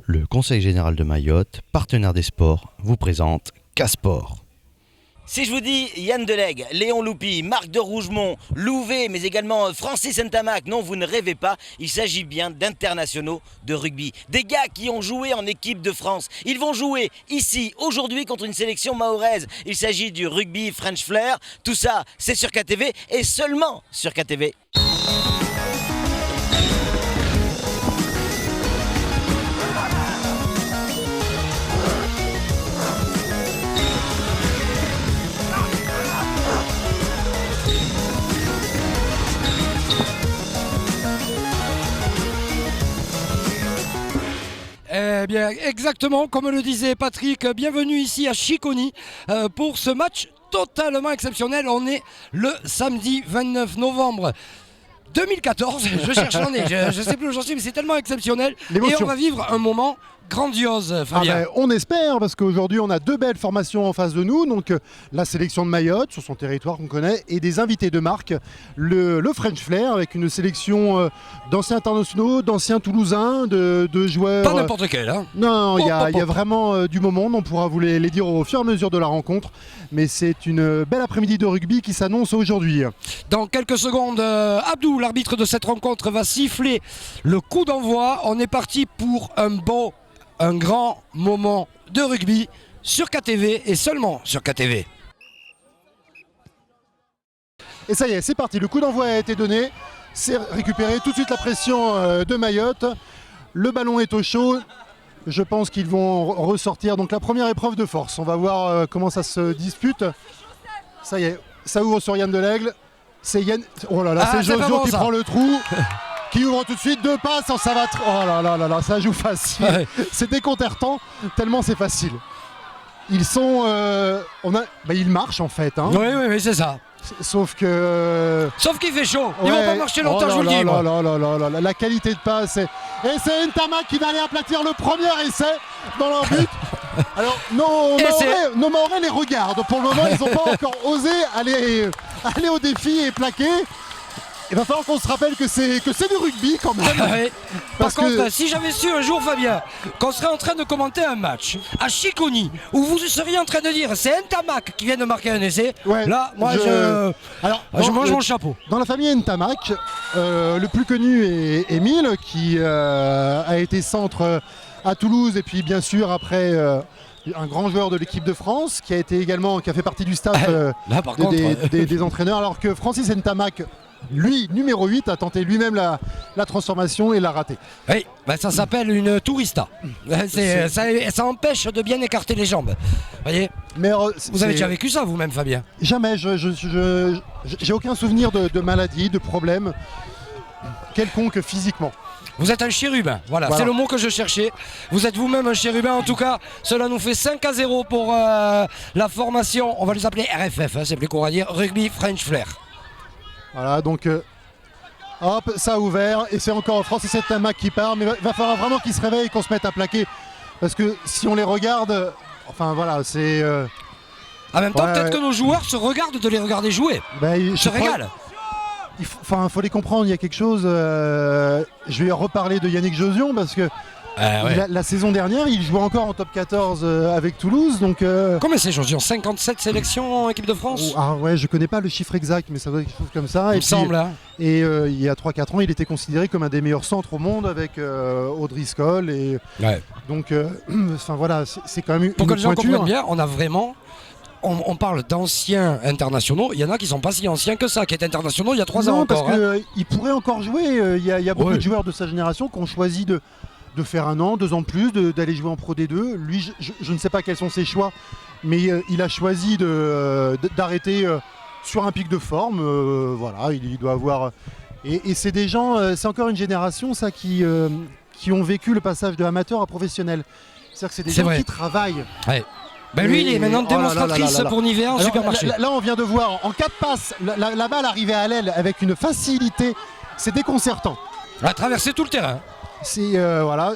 Le Conseil général de Mayotte, partenaire des sports, vous présente Casport. Si je vous dis Yann Delegue, Léon Loupi, Marc de Rougemont, Louvet, mais également Francis Ntamak, non, vous ne rêvez pas, il s'agit bien d'internationaux de rugby. Des gars qui ont joué en équipe de France. Ils vont jouer ici, aujourd'hui, contre une sélection mahoraise. Il s'agit du rugby French Flair. Tout ça, c'est sur KTV et seulement sur KTV. Eh bien, exactement, comme le disait Patrick, bienvenue ici à Chiconi pour ce match totalement exceptionnel. On est le samedi 29 novembre 2014, je cherche l'année, je sais plus où j'en suis, mais c'est tellement exceptionnel. L'émotion. Et on va vivre un moment grandiose, Fabien. On espère, parce qu'aujourd'hui on a deux belles formations en face de nous, donc la sélection de Mayotte sur son territoire qu'on connaît et des invités de marque, le French Flair avec une sélection d'anciens internationaux, d'anciens Toulousains, de joueurs. Pas n'importe quel, hein. Non, il y a vraiment du moment, on pourra vous les dire au fur et à mesure de la rencontre, mais c'est une belle après-midi de rugby qui s'annonce aujourd'hui. Dans quelques secondes, Abdou, l'arbitre de cette rencontre, va siffler le coup d'envoi. On est parti pour un grand moment de rugby sur KTV et seulement sur KTV. Et ça y est, c'est parti, le coup d'envoi a été donné, c'est récupéré tout de suite la pression de Mayotte, le ballon est au chaud, je pense qu'ils vont ressortir donc la première épreuve de force, on va voir comment ça se dispute. Ça y est, ça ouvre sur Yann Delaigle, c'est Yann, oh là là, c'est Jojo qui prend le trou. Qui ouvre tout de suite, deux passes, ça va. Oh là là là là, ça joue facile. Ouais. C'est déconcertant, tellement c'est facile. Ils sont. Ils marchent en fait. Hein. Oui, c'est ça. Sauf qu'il fait chaud. Ils vont pas marcher longtemps, je vous le dis. La qualité de passe. Et c'est Ntamak qui va aller aplatir le premier essai dans leur but. Alors, nos Mahorais les regardent. Pour le moment, ils n'ont pas encore osé aller au défi et plaquer. Il va falloir qu'on se rappelle que c'est du rugby quand même. Ouais. Par contre, si j'avais su un jour, Fabien, qu'on serait en train de commenter un match à Chiconi, où vous seriez en train de dire c'est Ntamak qui vient de marquer un essai, là, moi je mange mon chapeau. Dans la famille Ntamak, le plus connu est Émile, qui a été centre à Toulouse et puis bien sûr après... un grand joueur de l'équipe de France qui a fait partie du staff des entraîneurs, alors que Francis Ntamak, lui, numéro 8, a tenté lui-même la transformation et l'a raté. Oui, ça s'appelle une tourista. Ça empêche de bien écarter les jambes. Voyez. Mais vous avez déjà vécu ça vous-même, Fabien? Jamais, j'ai aucun souvenir de maladie, de problème quelconque physiquement. Vous êtes un chérubin, voilà, c'est le mot que je cherchais. Vous êtes vous-même un chérubin, en tout cas, cela nous fait 5-0 pour la formation, on va les appeler RFF, c'est plus court à dire, Rugby French Flair. Voilà, donc hop, ça a ouvert, et c'est encore Francis Ntamak qui part, mais il va falloir vraiment qu'ils se réveillent et qu'on se mette à plaquer, parce que si on les regarde, enfin voilà, c'est... En même temps, peut-être que nos joueurs se regardent de les regarder jouer, se régalent. Il faut les comprendre, il y a quelque chose, je vais reparler de Yannick Josion parce que la saison dernière il jouait encore en top 14 avec Toulouse. Donc, Combien c'est Josion? 57 sélections en équipe de France? Je connais pas le chiffre exact mais ça doit être quelque chose comme ça. Il me semble. Hein. Et il y a 3-4 ans il était considéré comme un des meilleurs centres au monde avec O'Driscoll. Et, donc voilà, c'est quand même une pour que les gens pointure. comprennent bien, on a vraiment... On parle d'anciens internationaux, il y en a qui sont pas si anciens que ça, qui étaient internationaux il y a 3 ans encore. Parce qu'ils pourraient encore jouer, il y a beaucoup de joueurs de sa génération qui ont choisi de faire 1 an, 2 ans de plus, d'aller jouer en Pro D2. Lui, je ne sais pas quels sont ses choix, mais il a choisi d'arrêter sur un pic de forme. Voilà, il doit avoir... Et c'est des gens, c'est encore une génération ça qui ont vécu le passage de amateur à professionnel. C'est-à-dire que c'est des gens qui travaillent. Ouais. Lui, il est maintenant démonstratrice pour Nivea en supermarché. Là, on vient de voir en 4 passes la balle arriver à l'aile avec une facilité. C'est déconcertant. Elle a traversé tout le terrain.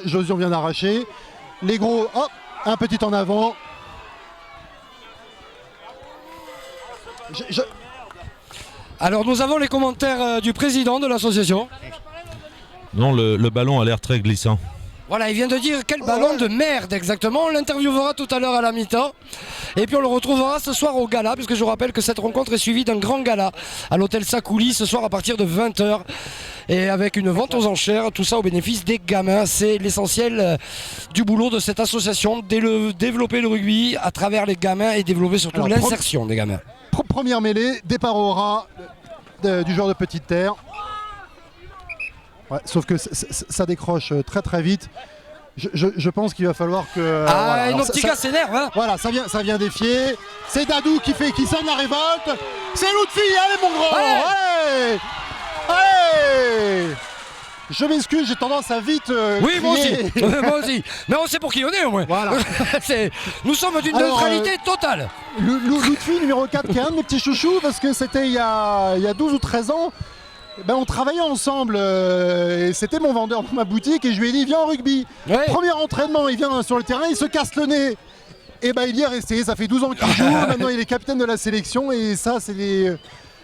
Josion vient d'arracher. Les gros, hop, un petit en avant. Alors, nous avons les commentaires du président de l'association. Non, le ballon a l'air très glissant. Voilà, il vient de dire quel ballon de merde exactement. On l'interviewera tout à l'heure à la mi-temps. Et puis on le retrouvera ce soir au gala, puisque je rappelle que cette rencontre est suivie d'un grand gala à l'hôtel Sakouli ce soir à partir de 20h. Et avec une vente aux enchères, tout ça au bénéfice des gamins. C'est l'essentiel du boulot de cette association, développer le rugby à travers les gamins et développer surtout l'insertion des gamins. Première mêlée, départ au ras du joueur de Petite Terre. Ouais, sauf que ça décroche très très vite. Je pense qu'il va falloir que... voilà. Noptica s'énerve, hein. Voilà, ça vient défier. C'est Dadou qui sonne la révolte. C'est Lutfi, allez mon grand. Allez, allez. Je m'excuse, j'ai tendance à vite oui, moi aussi. crier. Moi aussi. Mais on sait pour qui on est au moins. Voilà. Nous sommes d'une neutralité totale. Lutfi numéro 4 qui est un de mes petits chouchous parce que c'était il y a 12 ou 13 ans. Ben, on travaillait ensemble et c'était mon vendeur dans ma boutique et je lui ai dit viens en rugby. Ouais. Premier entraînement, il vient sur le terrain, il se casse le nez. Et ben il y est resté, ça fait 12 ans qu'il joue, maintenant il est capitaine de la sélection et ça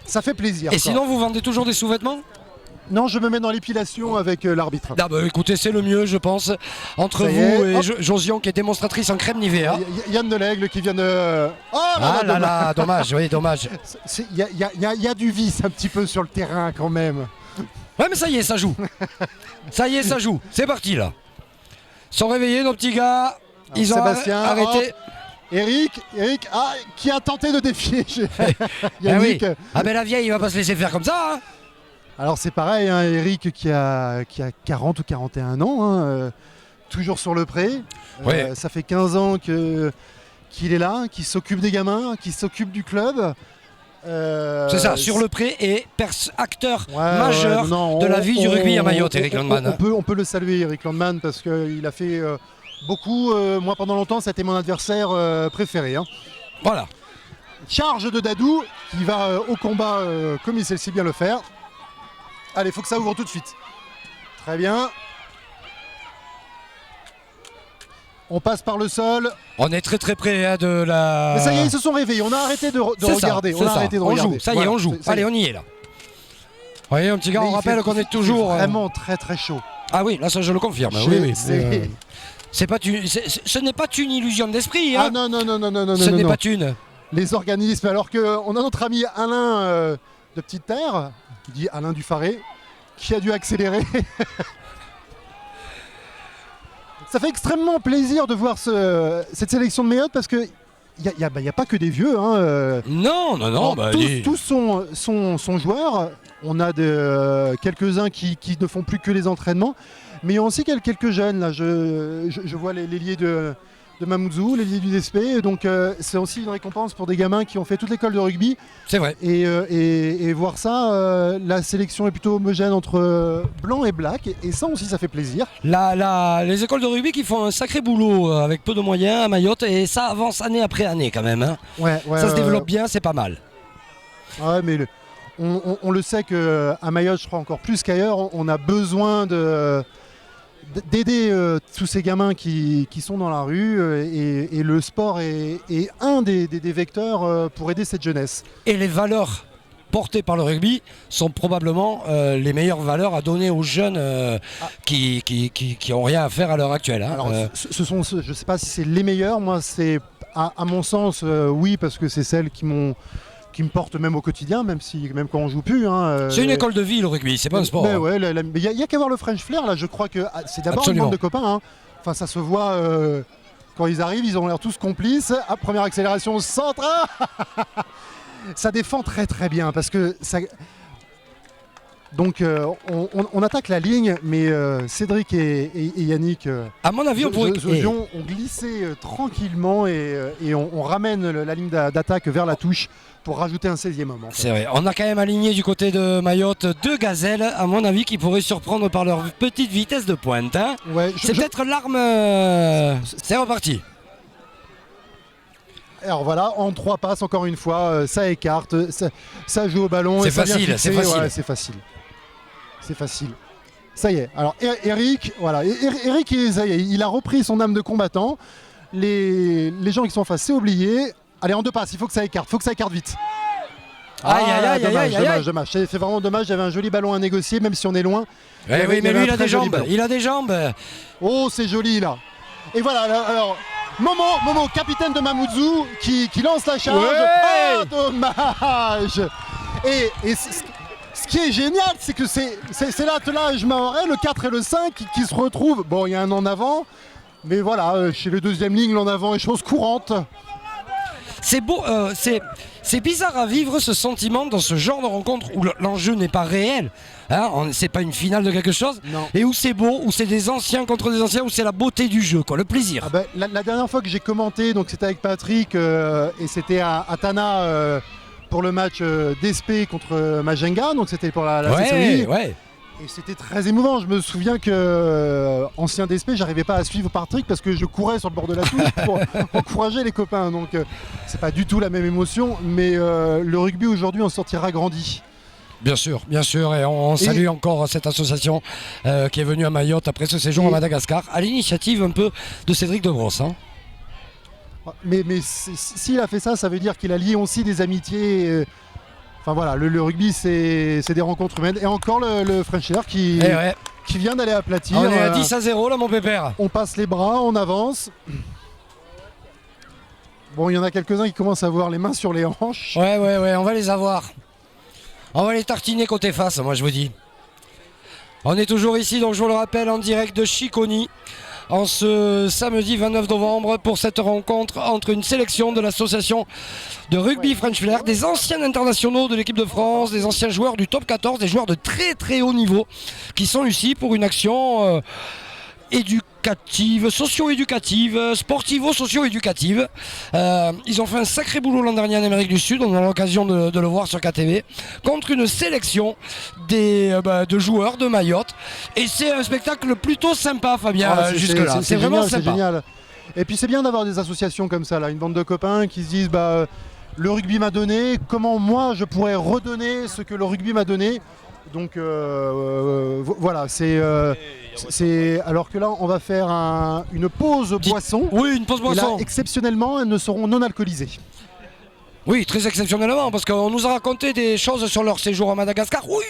ça fait plaisir. Et sinon vous vendez toujours des sous-vêtements ? Non, je me mets dans l'épilation avec l'arbitre. Ah bah écoutez, c'est le mieux je pense, entre vous et Josian qui est démonstratrice en crème Nivea. Yann Delaigle qui vient de... Oh là, dommage, oui, dommage. Il y a du vice un petit peu sur le terrain quand même. Ouais mais ça y est, ça joue. Ça y est, ça joue. C'est parti là. Ils sont réveillés nos petits gars. Ils ont Sébastien, arrêté. Eric, qui a tenté de défier Yannick. Ah ben la vieille, il va pas se laisser faire comme ça. Hein. Alors c'est pareil, hein, Eric qui a 40 ou 41 ans, hein, toujours sur le pré. Ouais. Ça fait 15 ans qu'il est là, qu'il s'occupe des gamins, qu'il s'occupe du club. C'est ça, sur le pré et acteur majeur de la vie du rugby à Mayotte, Eric Landman. On peut le saluer, Eric Landman, parce qu'il a fait beaucoup. Moi, pendant longtemps, c'était mon adversaire préféré. Hein. Voilà. Charge de Dadou, qui va au combat comme il sait si bien le faire. Allez, il faut que ça ouvre tout de suite. Très bien. On passe par le sol. On est très très près hein, de la... Mais ça y est, ils se sont réveillés. On a arrêté de regarder. On joue, ça y est, on joue. Allez, on y est là. Vous voyez, un petit gars, on rappelle qu'on est toujours... vraiment très très chaud. Ah oui, là ça je le confirme. Oui. Ce n'est pas une illusion d'esprit. Hein. Ah non. Ce n'est pas une. Les organismes, alors qu'on a notre ami Alain de Petite Terre, qui dit Alain Dufaré, qui a dû accélérer. Ça fait extrêmement plaisir de voir cette sélection de Mayotte parce que il n'y a pas que des vieux. Hein. Non. Tous sont joueurs. On a quelques-uns qui ne font plus que les entraînements. Mais il y a aussi quelques jeunes. Là. Je vois les liés de Mamoudzou, les liés du DSP. Donc c'est aussi une récompense pour des gamins qui ont fait toute l'école de rugby. C'est vrai. Et voir ça, la sélection est plutôt homogène entre blanc et black. Et ça aussi, ça fait plaisir. Les écoles de rugby qui font un sacré boulot avec peu de moyens à Mayotte. Et ça avance année après année quand même. Hein. Ça se développe bien, c'est pas mal. Ouais, mais on le sait qu'à Mayotte, je crois encore plus qu'ailleurs, on a besoin d'aider tous ces gamins qui sont dans la rue et le sport est un des vecteurs pour aider cette jeunesse. Et les valeurs portées par le rugby sont probablement les meilleures valeurs à donner aux jeunes qui ont rien à faire à l'heure actuelle. Hein. Alors, je ne sais pas si c'est les meilleures, moi c'est à mon sens oui parce que c'est celles qui me portent même au quotidien, même quand on joue plus. Hein, c'est une école de vie le rugby, c'est pas un sport. Mais ouais, il y a qu'à voir le French Flair là. Je crois que c'est d'abord une bande de copains. Hein. Enfin, ça se voit quand ils arrivent, ils ont l'air tous complices. Première accélération, centre. Ça défend très très bien parce que ça. Donc on attaque la ligne, mais Cédric et Yannick, à mon avis, ont glissé tranquillement et on ramène la ligne d'attaque vers la touche pour rajouter un 16e homme. En fait. C'est vrai, on a quand même aligné du côté de Mayotte deux gazelles, à mon avis, qui pourraient surprendre par leur petite vitesse de pointe. Hein. Ouais, c'est peut-être l'arme... C'est reparti. Alors voilà, en 3 passes, encore une fois, ça écarte, ça joue au ballon. C'est facile, c'est facile. Ouais, c'est facile. C'est facile. Ça y est. Alors Eric, voilà. Eric, ça y est, il a repris son âme de combattant. Les gens qui sont en face, c'est oublié. Allez, en 2 passes, il faut que ça écarte vite. Aïe, aïe, aïe, dommage, aïe, aïe, aïe. dommage. C'est vraiment dommage, il y avait un joli ballon à négocier, même si on est loin. Eh oui, mais lui, il a des jambes. Ballon. Il a des jambes. Oh, c'est joli là. Et voilà, alors Momo, capitaine de Mamoudzou, qui lance la charge. Ouais. Ah, dommage. Et ce qui est génial, c'est que c'est l'attelage mahorais, le 4 et le 5, qui se retrouvent. Bon, il y a un en avant, mais voilà, chez le deuxième ligne, l'en avant est chose courante. C'est beau, c'est bizarre à vivre ce sentiment dans ce genre de rencontre où l'enjeu n'est pas réel. Hein, c'est pas une finale de quelque chose. Non. Et où c'est beau, où c'est des anciens contre des anciens, où c'est la beauté du jeu, quoi, le plaisir. Ah ben, la dernière fois que j'ai commenté, donc c'était avec Patrick et c'était à Tana pour le match d'Espé contre Majenga, donc c'était pour la CCOI. Ouais. Et c'était très émouvant. Je me souviens que ancien d'Espé, j'arrivais pas à suivre Patrick parce que je courais sur le bord de la touche pour encourager les copains. Donc c'est pas du tout la même émotion, mais le rugby aujourd'hui en sortira grandi. Bien sûr, et on salue encore cette association qui est venue à Mayotte après ce séjour à Madagascar, à l'initiative un peu de Cédric Debrosse. Hein. Mais s'il a fait ça, ça veut dire qu'il a lié aussi des amitiés. Enfin voilà, le rugby c'est des rencontres humaines. Et encore le French Air qui vient d'aller aplatir. On est à 10-0 là mon pépère. On passe les bras, on avance. Bon, il y en a quelques-uns qui commencent à avoir les mains sur les hanches. Ouais, on va les avoir. On va les tartiner côté face, moi je vous dis. On est toujours ici, donc je vous le rappelle, en direct de Chiconi, en ce samedi 29 novembre, pour cette rencontre entre une sélection de l'association de rugby French Flair, des anciens internationaux de l'équipe de France, des anciens joueurs du top 14, des joueurs de très très haut niveau, qui sont ici pour une action éducative, socio-éducative, sportivo-socio-éducative. Ils ont fait un sacré boulot l'an dernier en Amérique du Sud, on a l'occasion de le voir sur KTV, contre une sélection de joueurs de Mayotte. Et c'est un spectacle plutôt sympa, Fabien, jusque-là. C'est vraiment sympa. C'est génial. Et puis c'est bien d'avoir des associations comme ça, là, une bande de copains qui se disent le rugby m'a donné, comment moi je pourrais redonner ce que le rugby m'a donné. Donc voilà, c'est alors que là on va faire une pause boisson. Oui, une pause boisson. Et là, exceptionnellement, elles ne seront non alcoolisées. Oui, très exceptionnellement, parce qu'on nous a raconté des choses sur leur séjour à Madagascar. Oui.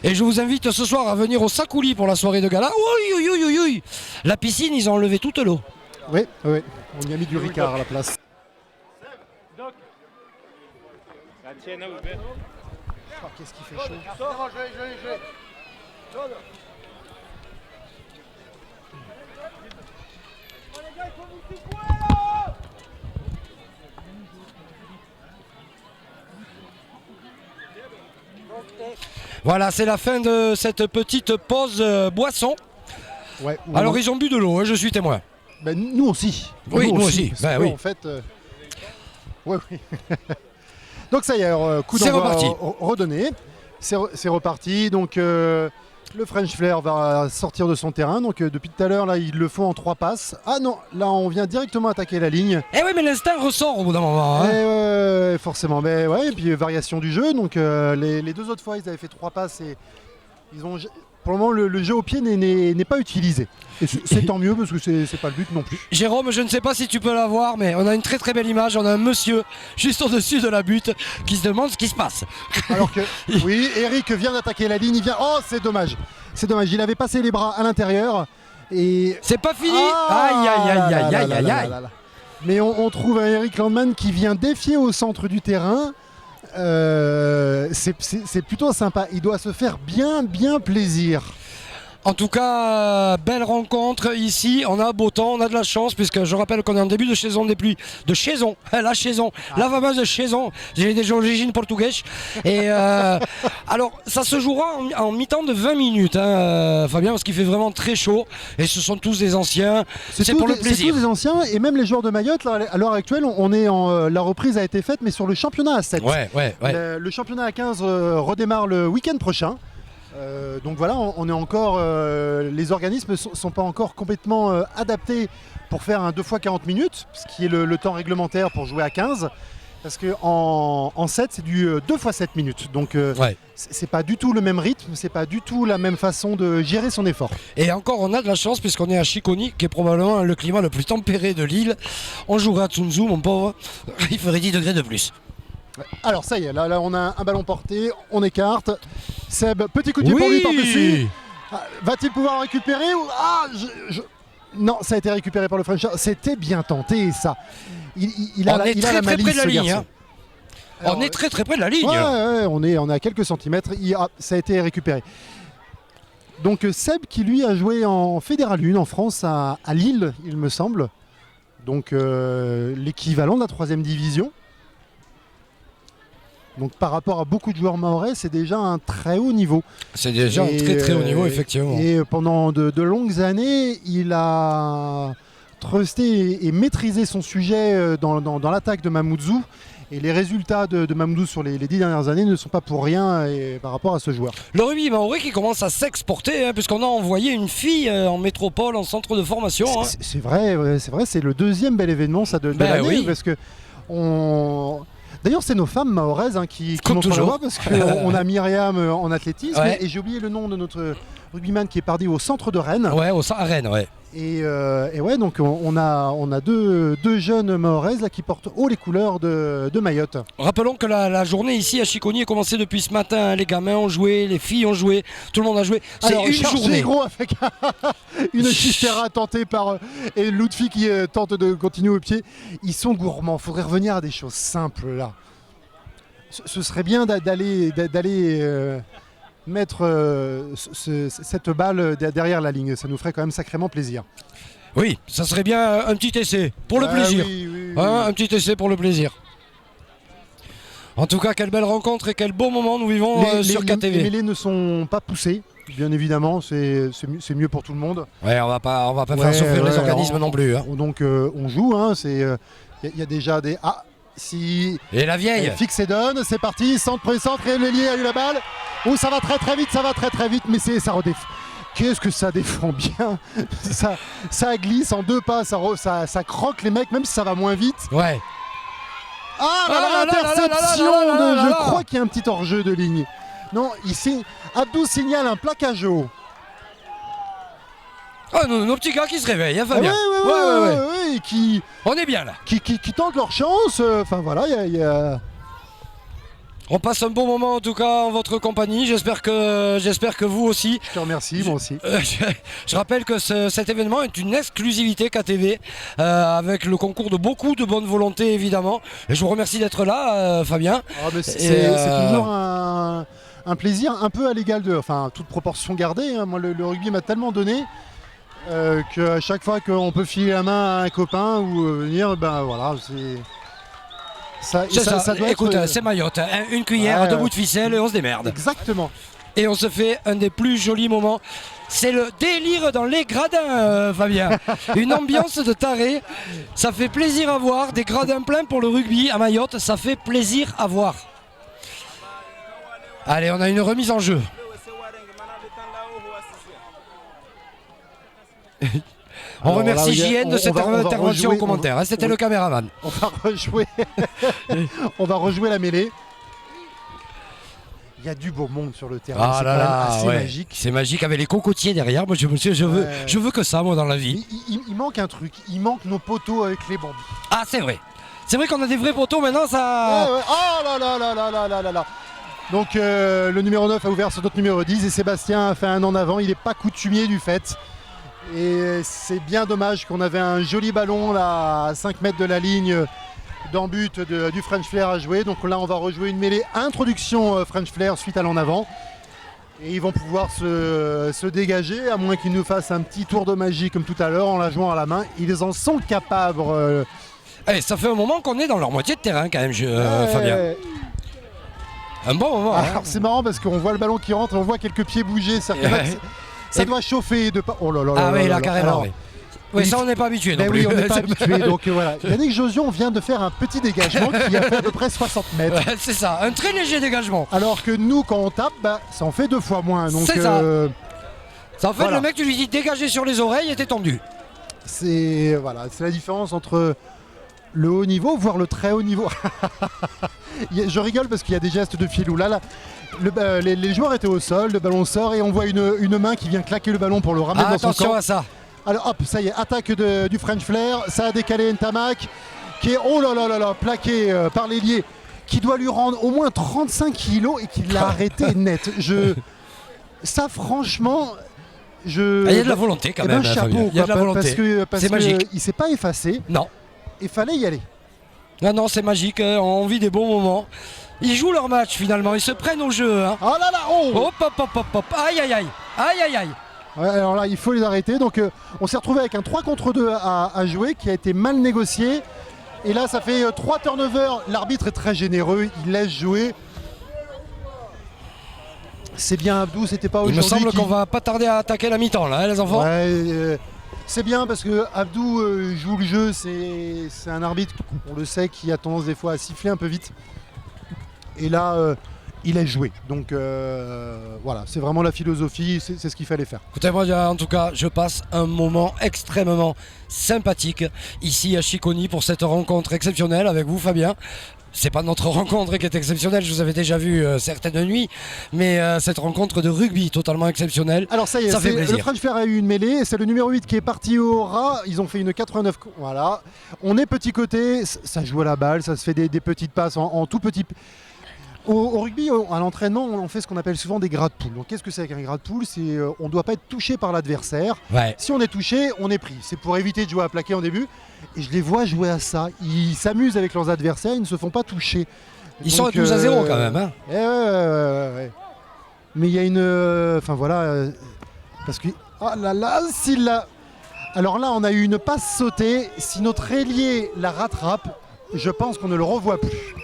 Et je vous invite ce soir à venir au Sakouli pour la soirée de gala. Oui. La piscine, ils ont enlevé toute l'eau. Oui, on y a mis du Ricard à la place. Oh, qu'est-ce qui fait chaud. Voilà, c'est la fin de cette petite pause boisson. Ouais, alors ils ont bu de l'eau, hein, je suis témoin. Ben, nous aussi. Oui, nous aussi. Ben, oui. En fait, oui. Donc ça y est, coup d'envoi redonné. C'est reparti. Donc le French Flair va sortir de son terrain. Donc depuis tout à l'heure, là, ils le font en 3 passes. Ah non, là, on vient directement attaquer la ligne. Eh oui, mais l'instinct ressort au bout d'un moment. Hein. Forcément. Mais ouais, et puis variation du jeu. Donc les 2 autres fois, ils avaient fait 3 passes et ils ont. Pour le moment, le jeu au pied n'est pas utilisé. Et c'est tant mieux parce que c'est pas le but non plus. Jérôme, je ne sais pas si tu peux la voir, mais on a une très très belle image. On a un monsieur juste au-dessus de la butte qui se demande ce qui se passe. Alors que, oui, Eric vient d'attaquer la ligne. Il vient. Oh, c'est dommage. C'est dommage. Il avait passé les bras à l'intérieur. Et. C'est pas fini. Aïe. Mais on trouve un Eric Landman qui vient défier au centre du terrain. C'est plutôt sympa, il doit se faire bien plaisir. En tout cas, belle rencontre ici, on a beau temps, on a de la chance puisque je rappelle qu'on est en début de saison des pluies, la fameuse saison, j'ai des origines portugaises. Et alors ça se jouera en mi-temps de 20 minutes, hein, Fabien, parce qu'il fait vraiment très chaud et ce sont tous des anciens, c'est pour le plaisir. C'est tous des anciens et même les joueurs de Mayotte, là, à l'heure actuelle, on est la reprise a été faite mais sur le championnat à 7. Ouais. Le championnat à 15 redémarre le week-end prochain. Donc voilà, on est encore, les organismes sont pas encore complètement adaptés pour faire un 2 x 40 minutes, ce qui est le temps réglementaire pour jouer à 15, parce qu'en 7 c'est du 2 x 7 minutes, donc c'est pas du tout le même rythme, c'est pas du tout la même façon de gérer son effort. Et encore on a de la chance puisqu'on est à Chiconi, qui est probablement le climat le plus tempéré de l'île. On jouera à Tsunzu, mon pauvre, il ferait 10 degrés de plus. Alors ça y est, là on a un ballon porté, on écarte. Seb, petit coup de pied pour lui par-dessus. Va-t-il pouvoir le récupérer Non, ça a été récupéré par le French. C'était bien tenté ça. Il a la malice, près de la ligne. Hein. Alors, on est très près de la ligne. Ouais, on est à quelques centimètres. Ça a été récupéré. Donc Seb qui lui a joué en Fédéral 1 en France à Lille, il me semble. Donc l'équivalent de la 3e division. Donc par rapport à beaucoup de joueurs mahorais, c'est déjà un très haut niveau. C'est déjà un très haut niveau, effectivement. Et pendant de longues années, il a trusté et maîtrisé son sujet dans l'attaque de Mamoudzou. Et les résultats de Mamoudzou sur les 10 dernières années ne sont pas pour rien par rapport à ce joueur. Le rugby mahorais qui commence à s'exporter, puisqu'on a envoyé une fille en métropole, en centre de formation. C'est vrai, c'est le 2e bel événement ça, de l'année. Oui. Parce que D'ailleurs, c'est nos femmes mahoraises qui montrent la voie parce qu'on a Myriam en athlétisme et j'ai oublié le nom de notre rugbyman qui est parti au centre de Rennes. Ouais, à Rennes, ouais. Et ouais, donc on a deux jeunes mahoraises là, qui portent haut les couleurs de Mayotte. Rappelons que la journée ici à Chiconi a commencé depuis ce matin. Les gamins ont joué, les filles ont joué, tout le monde a joué. C'est une journée. Gros avec une chistera tentée par et Lutfi qui tente de continuer au pied. Ils sont gourmands. Il faudrait revenir à des choses simples là. Ce serait bien d'aller mettre cette balle derrière la ligne, ça nous ferait quand même sacrément plaisir. Oui, ça serait bien un petit essai pour le plaisir. Oui. Un petit essai pour le plaisir. En tout cas, quelle belle rencontre et quel beau moment nous vivons sur KTV. Les mêlées ne sont pas poussées, bien évidemment, c'est mieux pour tout le monde. Ouais, on va pas faire souffrir les organismes non plus. Donc on joue, il y a déjà des... Si et la vieille fixe et donne, c'est parti, centre et l'ailier a eu la balle. Ça va très vite, mais ça redéfend. Qu'est-ce que ça défend bien. ça glisse en 2 pas, ça croque les mecs, même si ça va moins vite. Ouais. L'interception je crois qu'il y a un petit hors-jeu de ligne. Non, ici, Abdou signale un plaquage haut. Nos petits gars qui se réveillent, Fabien. Oui, on est bien là. Qui tentent leur chance. Enfin voilà, il y a... On passe un bon moment en tout cas en votre compagnie. J'espère que vous aussi. Je te remercie, moi aussi. Je rappelle que cet événement est une exclusivité KTV avec le concours de beaucoup de bonne volonté évidemment. Et je vous remercie d'être là, Fabien. C'est toujours un plaisir, un peu à l'égal de, toute proportion gardée. Moi, le rugby m'a tellement donné. Qu'à chaque fois qu'on peut filer la main à un copain ou venir, voilà, ça doit écoute, être... c'est Mayotte, une cuillère, 2 bouts de ficelle et on se démerde. Exactement. Et on se fait un des plus jolis moments. C'est le délire dans les gradins, Fabien. Une ambiance de taré. Ça fait plaisir à voir. Des gradins pleins pour le rugby à Mayotte, ça fait plaisir à voir. Allez, on a une remise en jeu. On remercie JN de cette intervention en commentaire. C'était le caméraman. On va rejouer la mêlée. Il y a du beau monde sur le terrain. C'est quand même assez magique. C'est magique avec les cocotiers derrière. Moi, je veux que ça, moi, dans la vie. Il manque un truc. Il manque nos poteaux avec les bambous. Ah, c'est vrai. C'est vrai qu'on a des vrais poteaux maintenant. Ça. Oh là. Donc le numéro 9 a ouvert sur notre numéro 10 et Sébastien a fait un en avant. Il n'est pas coutumier du fait. Et c'est bien dommage qu'on avait un joli ballon là, à 5 mètres de la ligne d'en-but du French Flair à jouer. Donc là on va rejouer une mêlée introduction French Flair suite à l'en avant. Et ils vont pouvoir se dégager, à moins qu'ils nous fassent un petit tour de magie comme tout à l'heure en la jouant à la main. Ils en sont capables. Ça fait un moment qu'on est dans leur moitié de terrain quand même, Fabien. Un bon moment. Alors c'est marrant parce qu'on voit le ballon qui rentre, on voit quelques pieds bouger. Ça doit chauffer de pas. Oh là là. Ah oui, là carrément. Oui, ça on n'est pas habitué non plus. Oui, on n'est pas habitué. Donc voilà. Yannick Josion vient de faire un petit dégagement qui a fait à peu près 60 mètres. C'est ça, un très léger dégagement. Alors que nous, quand on tape, ça en fait 2 fois moins. C'est ça. Ça en fait, le mec, tu lui dis dégager sur les oreilles et t'es tendu. C'est la différence entre le haut niveau, voire le très haut niveau. Je rigole parce qu'il y a des gestes de Filou. Là, les joueurs étaient au sol, le ballon sort et on voit une main qui vient claquer le ballon pour le ramener dans son camp. Attention à ça. Alors hop, ça y est, attaque du French Flair. Ça a décalé Ntamak qui est plaqué par l'ailier qui doit lui rendre au moins 35 kilos et qui l'a arrêté net. Ça franchement, il y a de la volonté quand même. Chapeau, il y a de la volonté. Parce c'est magique. Il s'est pas effacé. Non. Il fallait y aller. Non, c'est magique. On vit des bons moments. Ils jouent leur match finalement. Ils se prennent au jeu. Hein. Oh là là, oh. Hop. Aïe, aïe, aïe. Aïe, aïe, aïe. Ouais, alors là, il faut les arrêter. Donc, on s'est retrouvé avec un 3 contre 2 à jouer qui a été mal négocié. Et là, ça fait 3 turnovers. L'arbitre est très généreux. Il laisse jouer. C'est bien Abdou, c'était pas aujourd'hui. Il me semble qu'on va pas tarder à attaquer la mi-temps là, les enfants. Ouais, c'est bien parce que Abdou joue le jeu. C'est un arbitre, on le sait, qui a tendance des fois à siffler un peu vite. Et là, il a joué. Donc voilà, c'est vraiment la philosophie, c'est ce qu'il fallait faire. Écoutez, moi en tout cas, je passe un moment extrêmement sympathique ici à Chiconi pour cette rencontre exceptionnelle avec vous, Fabien. C'est pas notre rencontre qui est exceptionnelle, je vous avais déjà vu certaines nuits, mais cette rencontre de rugby totalement exceptionnelle. Alors ça y est, le French Flair a eu une mêlée, c'est le numéro 8 qui est parti au ras, ils ont fait une 89, voilà. On est petit côté, ça joue à la balle, ça se fait des petites passes en tout petit. Au rugby, à l'entraînement, on fait ce qu'on appelle souvent des grades poules. Donc qu'est-ce que c'est qu'un grade poule? C'est on ne doit pas être touché par l'adversaire. Ouais. Si on est touché, on est pris. C'est pour éviter de jouer à plaqué en début. Et je les vois jouer à ça. Ils s'amusent avec leurs adversaires, ils ne se font pas toucher. Ils sont à 12-0 quand même. Hein. Ouais. Mais il y a une... Enfin voilà... parce que... Ah là là, s'il l'a... Alors là, on a eu une passe sautée. Si notre ailier la rattrape, je pense qu'on ne le revoit plus.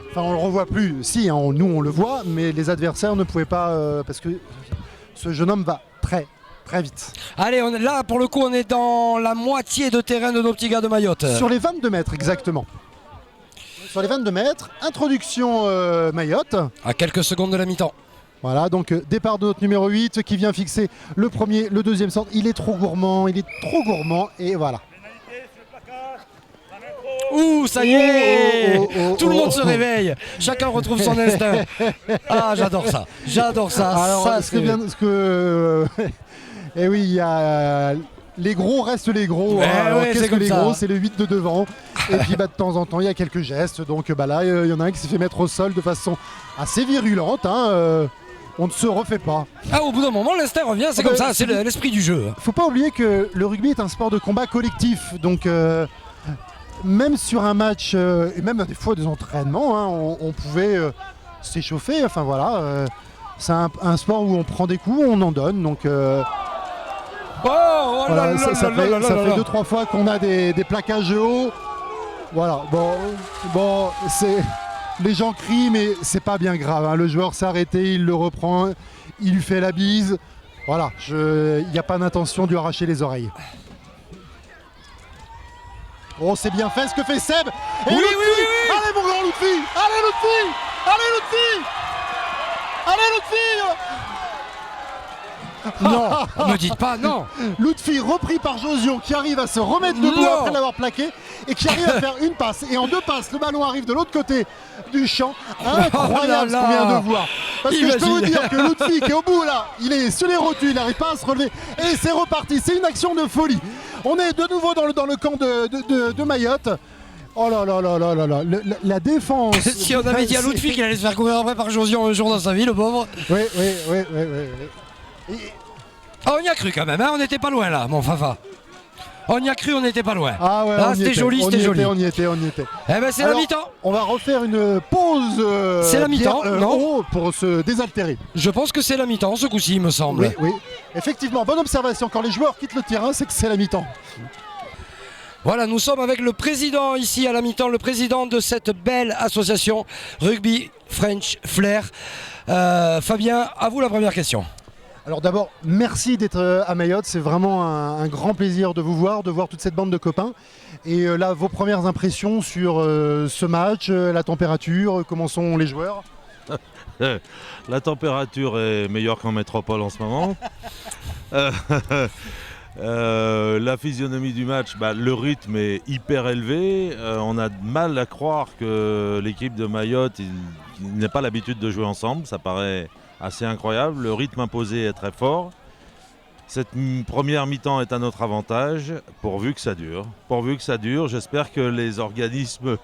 Enfin, on le revoit plus. Si, hein, nous on le voit, mais les adversaires ne pouvaient pas... parce que ce jeune homme va très vite. Allez, là pour le coup on est dans la moitié de terrain de nos petits gars de Mayotte. Sur les 22 mètres exactement. Sur les 22 mètres, introduction Mayotte. À quelques secondes de la mi-temps. Voilà, donc départ de notre numéro 8 qui vient fixer le premier, le deuxième centre. Il est trop gourmand et voilà. Ouh, ça y est, tout le monde se réveille, chacun retrouve son instinct. Ah, j'adore ça. Alors, ça, et oui, il y a les gros restent les gros. Ouais, Alors, qu'est-ce que les ça. gros? C'est le 8 de devant. Et puis de temps en temps, il y a quelques gestes. Donc là, il y en a un qui s'est fait mettre au sol de façon assez virulente. On ne se refait pas. Ah, au bout d'un moment, l'instinct revient, c'est comme ça, c'est l'esprit du jeu. Faut pas oublier que le rugby est un sport de combat collectif. Donc même sur un match, et même des fois des entraînements, on pouvait s'échauffer. Enfin voilà, c'est un sport où on prend des coups, on en donne. Donc voilà, ça fait 2-3 fois qu'on a des plaquages hauts. Voilà, bon les gens crient, mais c'est pas bien grave. Hein. Le joueur s'est arrêté, il le reprend, il lui fait la bise. Voilà, il n'y a pas d'intention de lui arracher les oreilles. Oh, c'est bien fait ce que fait Seb. Et oui. Allez mon grand Lutfi. Non, ne dites pas non. Lutfi repris par Josion qui arrive à se remettre debout après l'avoir plaqué et qui arrive à faire une passe. Et en 2 passes, le ballon arrive de l'autre côté du champ. Incroyable ce qu'on vient de voir. Parce que je peux vous dire que Lutfi qui est au bout là, il est sur les rotules, il n'arrive pas à se relever. Et c'est reparti, c'est une action de folie. On est de nouveau dans le camp de Mayotte. Oh là là là là là là, la défense. Si on avait dit à Lutfi qu'il allait se faire courir après par Josion un jour dans sa vie, le pauvre. Oui. Ah, on y a cru quand même, hein, on n'était pas loin là, mon Fafa. On y a cru, on n'était pas loin. Ah ouais, c'était joli, c'était joli. On y était. Eh ben c'est la mi-temps. On va refaire une pause. C'est la mi-temps, non pour se désaltérer. Je pense que c'est la mi-temps ce coup-ci, il me semble. Oui. Effectivement, bonne observation. Quand les joueurs quittent le terrain, c'est que c'est la mi-temps. Voilà, nous sommes avec le président ici à la mi-temps, le président de cette belle association Rugby French Flair. Fabien, à vous la première question. Alors d'abord, merci d'être à Mayotte. C'est vraiment un grand plaisir de vous voir, de voir toute cette bande de copains. Et là, vos premières impressions sur ce match, la température, comment sont les joueurs? La température est meilleure qu'en métropole en ce moment. La physionomie du match, le rythme est hyper élevé. On a mal à croire que l'équipe de Mayotte n'ait pas l'habitude de jouer ensemble. Ça paraît assez incroyable. Le rythme imposé est très fort. Cette première mi-temps est à notre avantage, pourvu que ça dure. Pourvu que ça dure, j'espère que les organismes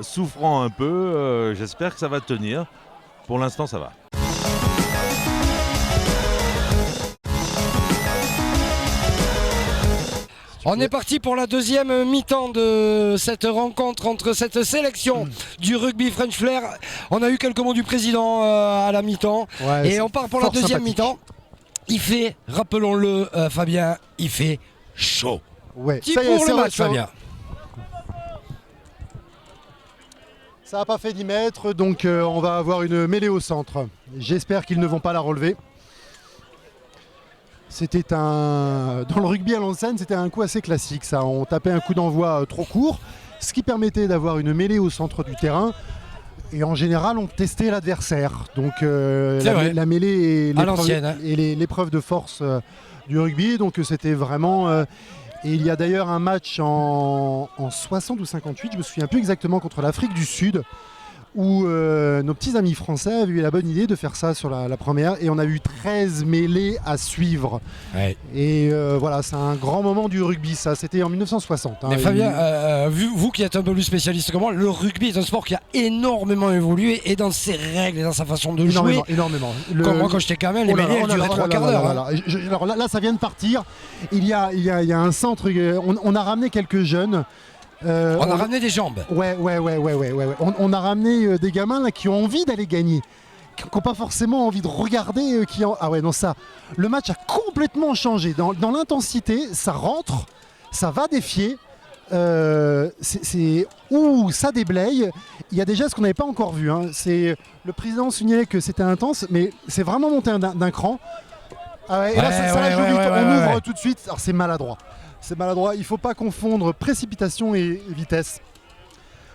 souffrant un peu, j'espère que ça va tenir. Pour l'instant, ça va. On est parti pour la deuxième mi-temps de cette rencontre entre cette sélection du rugby French Flair. On a eu quelques mots du président à la mi-temps. Ouais, et on part pour la deuxième mi-temps. Il fait, rappelons-le Fabien, il fait chaud. Ouais. Petit pour le match, Fabien. Ça n'a pas fait 10 mètres, donc on va avoir une mêlée au centre. J'espère qu'ils ne vont pas la relever. C'était dans le rugby à l'ancienne, c'était un coup assez classique ça. On tapait un coup d'envoi trop court, ce qui permettait d'avoir une mêlée au centre du terrain. Et en général, on testait l'adversaire. Donc la mêlée est l'épreuve de force du rugby. Donc c'était vraiment... et il y a d'ailleurs un match en 60 ou 58, je me souviens plus exactement, contre l'Afrique du Sud, où nos petits amis français avaient eu la bonne idée de faire ça sur la première, et on a eu 13 mêlées à suivre. Ouais. Et voilà, c'est un grand moment du rugby, ça, c'était en 1960. Mais Fabien, vous qui êtes un peu plus spécialiste que moi, le rugby est un sport qui a énormément évolué, et dans ses règles et dans sa façon de jouer. Énormément. Comme moi quand j'étais gamin, les mêlées elles duraient 3 quarts d'heure. Alors là, ça vient de partir. Il y a un centre, on a ramené quelques jeunes. On a ramené des jambes. Ouais. On a ramené des gamins là, qui ont envie d'aller gagner, qui n'ont pas forcément envie de regarder. Ah ouais, non, ça. Le match a complètement changé. Dans l'intensité, ça rentre, ça va défier. Ça déblaye. Il y a des gestes qu'on n'avait pas encore vus. Hein. Le président soulignait que c'était intense, mais c'est vraiment monté d'un cran. Ah ouais, et là, ça la joue vite. On ouvre tout de suite. Alors c'est maladroit. Il ne faut pas confondre précipitation et vitesse.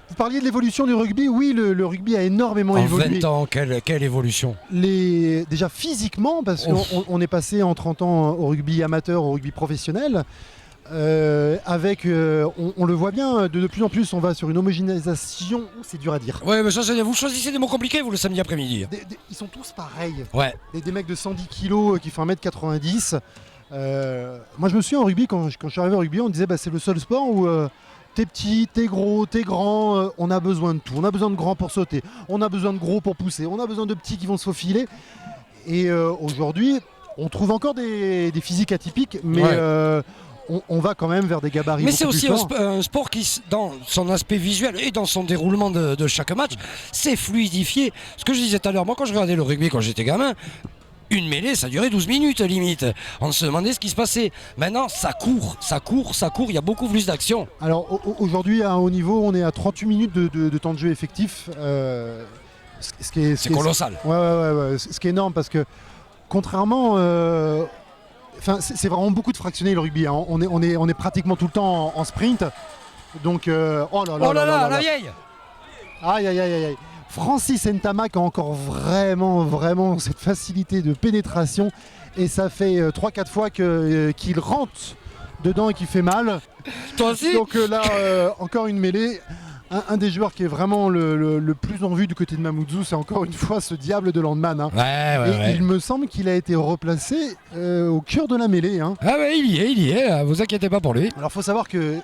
Vous parliez de l'évolution du rugby. Oui, le rugby a énormément évolué. En 20 ans, quelle évolution. Déjà physiquement, parce qu'on est passé en 30 ans au rugby amateur, au rugby professionnel. On le voit bien, de plus en plus, on va sur une homogénéisation. C'est dur à dire. Ouais, mais ça, vous choisissez des mots compliqués, vous, le samedi après-midi. Ils sont tous pareils. Ouais. Des mecs de 110 kg qui font 1m90. Moi je me souviens en rugby, quand je suis arrivé au rugby, on disait c'est le seul sport où t'es petit, t'es gros, t'es grand, on a besoin de tout. On a besoin de grands pour sauter, on a besoin de gros pour pousser, on a besoin de petits qui vont se faufiler. Et aujourd'hui, on trouve encore des physiques atypiques, mais on va quand même vers des gabarits. Mais c'est beaucoup aussi plus forts. un sport qui, dans son aspect visuel et dans son déroulement de chaque match, c'est fluidifié. Ce que je disais tout à l'heure, moi quand je regardais le rugby quand j'étais gamin, une mêlée, ça durait 12 minutes limite. On se demandait ce qui se passait. Maintenant, ça court. Il y a beaucoup plus d'action. Alors aujourd'hui, à un haut niveau, on est à 38 minutes de temps de jeu effectif. C'est colossal. Ouais. Ce qui est énorme parce que, contrairement... c'est vraiment beaucoup de fractionnés le rugby. Hein. On est pratiquement tout le temps en sprint. Donc, oh là là, la vieille. Aïe. Francis Ntamak a encore vraiment cette facilité de pénétration, et ça fait 3-4 fois qu'il rentre dedans et qu'il fait mal. Toi aussi. Donc là, encore une mêlée. Un des joueurs qui est vraiment le plus en vue du côté de Mamoudzou, c'est encore une fois ce diable de Landman. Hein. Ouais. Il me semble qu'il a été replacé au cœur de la mêlée. Hein. Ah ouais, il y est, vous inquiétez pas pour lui. Alors faut savoir que...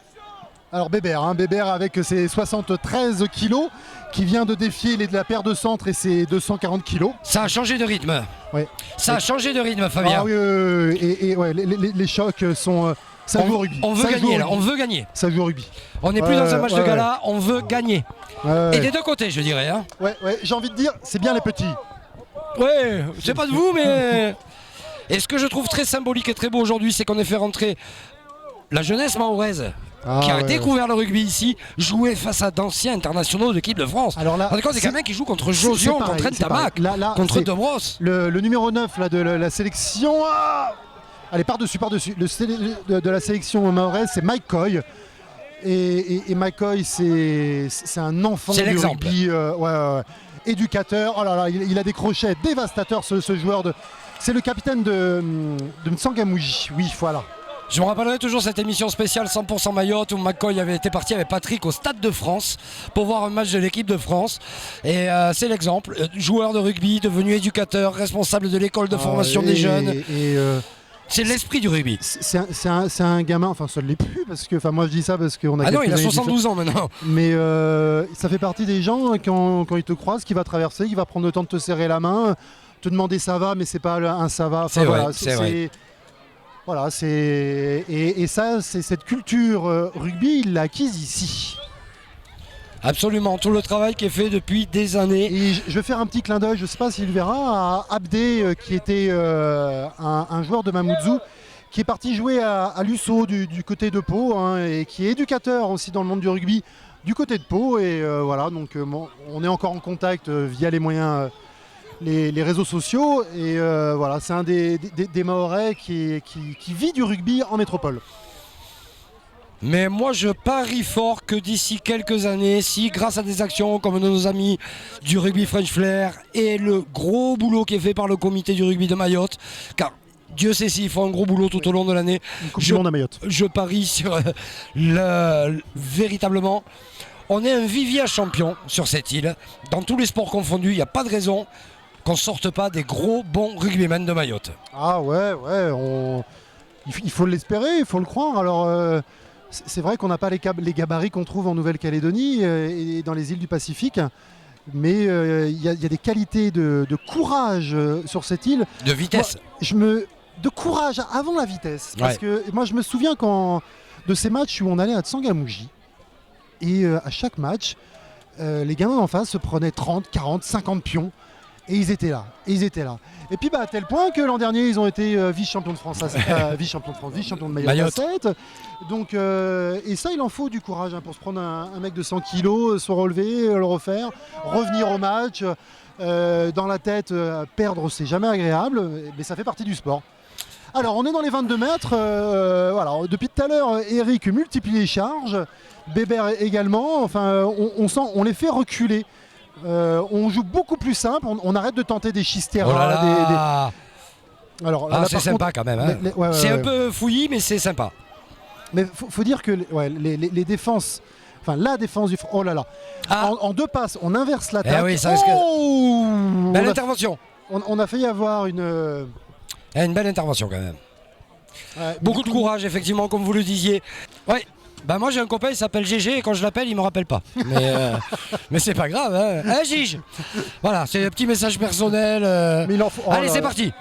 Alors Bébert avec ses 73 kilos, qui vient de défier la paire de centre et ses 240 kilos. Ça a changé de rythme. Ouais. Ça a changé de rythme, Fabien. Ah oui, les chocs sont... Ça joue au rugby. On veut gagner. Ça joue au rugby. On n'est plus dans un match de gala, on veut gagner. Ouais. Et des deux côtés, je dirais. Hein. Ouais, j'ai envie de dire, c'est bien les petits. Ouais, c'est pas de vous, mais... Et ce que je trouve très symbolique et très beau aujourd'hui, c'est qu'on ait fait rentrer la jeunesse mahoraise. Qui a découvert le rugby ici, jouer face à d'anciens internationaux de l'équipe de France. Alors là, des gamins qui jouent contre Josion, contre Ntamak, contre Dobros. Le numéro 9 là, de la sélection. Allez, par-dessus. De la sélection mahoraise, c'est Mike Coy. Et Mike Coy, c'est un enfant du rugby. Éducateur. Oh là là, il a des crochets dévastateurs, ce joueur. C'est le capitaine de Mtsangamouji. Oui, voilà. Je me rappellerai toujours cette émission spéciale 100% Mayotte où McCoy avait été parti avec Patrick au Stade de France pour voir un match de l'équipe de France. Et c'est l'exemple. Joueur de rugby, devenu éducateur, responsable de l'école de formation des jeunes. C'est l'esprit du rugby. C'est un gamin, enfin ça ne l'est plus, parce que, moi je dis ça parce qu'on a... Ah non, il a 72 ans maintenant. Mais ça fait partie des gens, quand il te croise, qui va traverser, qui va prendre le temps de te serrer la main, te demander ça va, mais c'est pas un ça va. C'est vrai, c'est vrai. Voilà, et ça, c'est cette culture rugby, il l'a acquise ici. Absolument, tout le travail qui est fait depuis des années. Et je vais faire un petit clin d'œil, je ne sais pas s'il verra, à Abdé, qui était un joueur de Mamoudzou, qui est parti jouer à Lusso du côté de Pau, hein, et qui est éducateur aussi dans le monde du rugby du côté de Pau. Et voilà, donc on est encore en contact via les moyens... Les réseaux sociaux, et voilà, c'est un des Mahorais qui vit du rugby en métropole. Mais moi je parie fort que d'ici quelques années, si grâce à des actions comme nos amis du rugby French Flair et le gros boulot qui est fait par le comité du rugby de Mayotte, car Dieu sait s'ils font un gros boulot tout au long de l'année, je parie sur véritablement, on est un vivier à champion sur cette île, dans tous les sports confondus, il n'y a pas de raison qu'on sorte pas des gros bons rugbymen de Mayotte. Ah ouais, il faut l'espérer, il faut le croire. Alors c'est vrai qu'on n'a pas les gabarits qu'on trouve en Nouvelle-Calédonie et dans les îles du Pacifique, mais il y a des qualités de courage sur cette île. De vitesse. De courage avant la vitesse. Parce que moi je me souviens de ces matchs où on allait à Tsangamouji, et à chaque match, les gamins en face se prenaient 30, 40, 50 pions. Et ils étaient là, Et puis à tel point que l'an dernier, ils ont été vice-champions de France, vice-champions de Mayotte à 7. Donc, et ça, il en faut du courage pour se prendre un mec de 100 kilos, se relever, le refaire, revenir au match. Dans la tête, perdre, c'est jamais agréable, mais ça fait partie du sport. Alors, on est dans les 22 mètres. Voilà. Depuis tout à l'heure, Eric multiplie les charges, Bébert également. Enfin, on les fait reculer. On joue beaucoup plus simple, on arrête de tenter des chisteras. Alors, c'est sympa quand même. Hein. C'est un peu fouillis, mais c'est sympa. Mais faut dire que les défenses, enfin la défense du... Oh là là. En deux passes, on inverse l'attaque. Oui, ça belle intervention. On a failli avoir une belle intervention quand même. Beaucoup de courage, effectivement, comme vous le disiez. Ouais. Moi j'ai un copain, il s'appelle GG, et quand je l'appelle il me rappelle pas. Mais c'est pas grave, hein. Gige. Voilà, c'est un petit message personnel. Mais il en faut... Allez, c'est parti.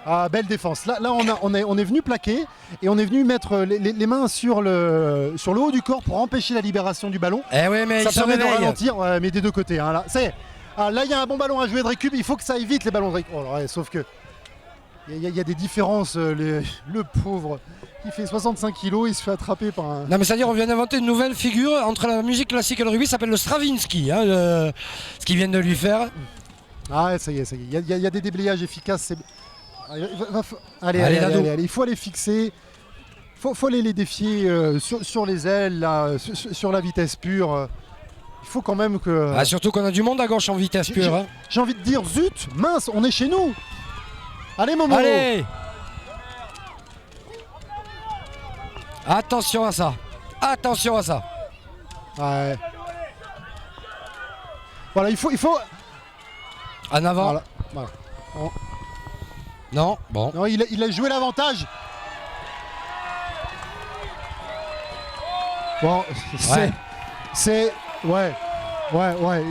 Ah, belle défense. Là on est venu plaquer, et on est venu mettre les mains sur le haut du corps pour empêcher la libération du ballon. Oui, mais ça permet de ralentir, mais des deux côtés. Hein, là, il y a un bon ballon à jouer de récup, il faut que ça aille vite les ballons de récup. Sauf que il y a des différences. Le pauvre, il fait 65 kilos, il se fait attraper par un... Non mais c'est-à-dire on vient d'inventer une nouvelle figure entre la musique classique et le rugby, ça s'appelle le Stravinsky, ce qu'ils viennent de lui faire. Ah ça y est, il y a des déblayages efficaces. Allez, il faut les fixer, faut les défier sur les ailes, là, sur la vitesse pure. Il faut quand même que... surtout qu'on a du monde à gauche en vitesse pure. J'ai envie de dire, zut, mince, on est chez nous. Allez Momo. Allez. Attention à ça. Ouais. Voilà, il faut... En avant. Voilà. Non, bon. Non, il a joué l'avantage. Bon, c'est... Ouais.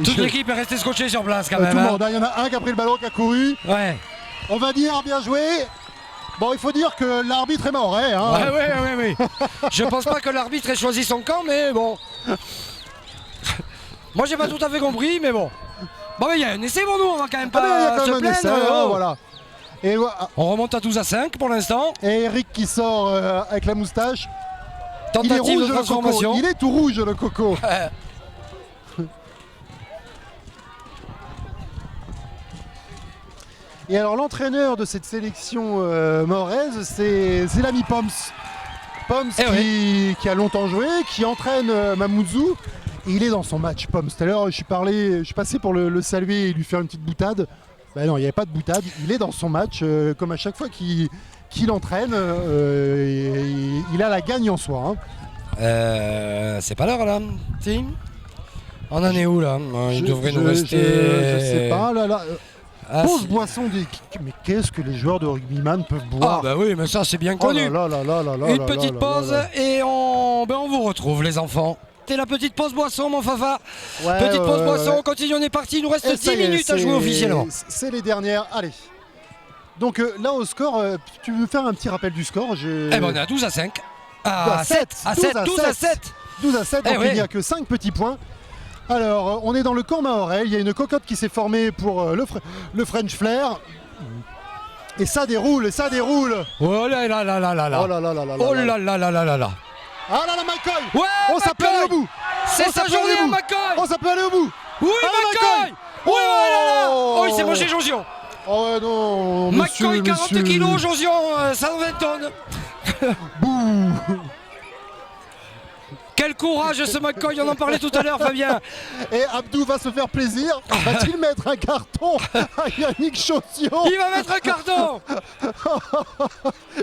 Toute l'équipe est restée scotchée sur place quand même. Tout le monde, il y en a un qui a pris le ballon, qui a couru. Ouais. On va dire bien joué. Bon, il faut dire que l'arbitre est mahorais. Hein. Oui. Je pense pas que l'arbitre ait choisi son camp, mais bon. Moi, j'ai pas tout à fait compris, mais bon. Bon, mais il y a un essai pour nous, on va quand même pas se plaindre. Voilà. Et, on remonte à 12 à 5 pour l'instant. Et Eric qui sort avec la moustache. Tentative il est rouge, de transformation. Il est tout rouge, le coco. Et alors l'entraîneur de cette sélection mahoraise, c'est l'ami Poms. Poms qui a longtemps joué, qui entraîne Mamoudzou. Et il est dans son match, Poms. Tout à l'heure, je suis passé pour le saluer et lui faire une petite boutade. Ben non, il n'y avait pas de boutade. Il est dans son match, comme à chaque fois qu'il entraîne. il a la gagne en soi. Hein. C'est pas l'heure là, si. On en est où là? Il devrait nous rester. Je sais pas, là. Pause si. boisson des. Mais qu'est-ce que les joueurs de rugbyman peuvent boire? Ah bah oui, mais ça c'est bien Oh connu. là là là là là là Une là petite là pause là là. et on vous retrouve les enfants. C'est la petite pause boisson mon Fafa. Ouais, Petite pause boisson, ouais. on continue, on est parti, il nous reste Et 10 ça y est, minutes à jouer officiellement. C'est les dernières, allez. Donc là au score, tu veux faire un petit rappel du score? Eh ben on est à 12 à 5. À 7, 12 à 7. 12 à 7, Eh donc ouais. il n'y a que 5 petits points. Alors, on est dans le camp Mahorel, il y a une cocotte qui s'est formée pour le French Flair. Et ça déroule, Oh là là là là là là. Oh là là là là Oh là. là là là là là là. Ah là là, McCoy. Ouais, Oh, ça peut aller au bout. C'est Oh, ça sa peut journée aller au à bout. McCoy. Oh, ça peut aller au bout. Oui, Allez, McCoy. Oui, oh là là. Oh, il s'est mangé Josion. Oh ouais, non, McCoy, 40 monsieur. kilos, Josion, 120 tonnes. Bouh. Quel courage ce McCoy, on en parlait tout à l'heure, Fabien. Et Abdou va se faire plaisir. Va-t-il mettre un carton à Yannick Chaussillon? Il va mettre un carton.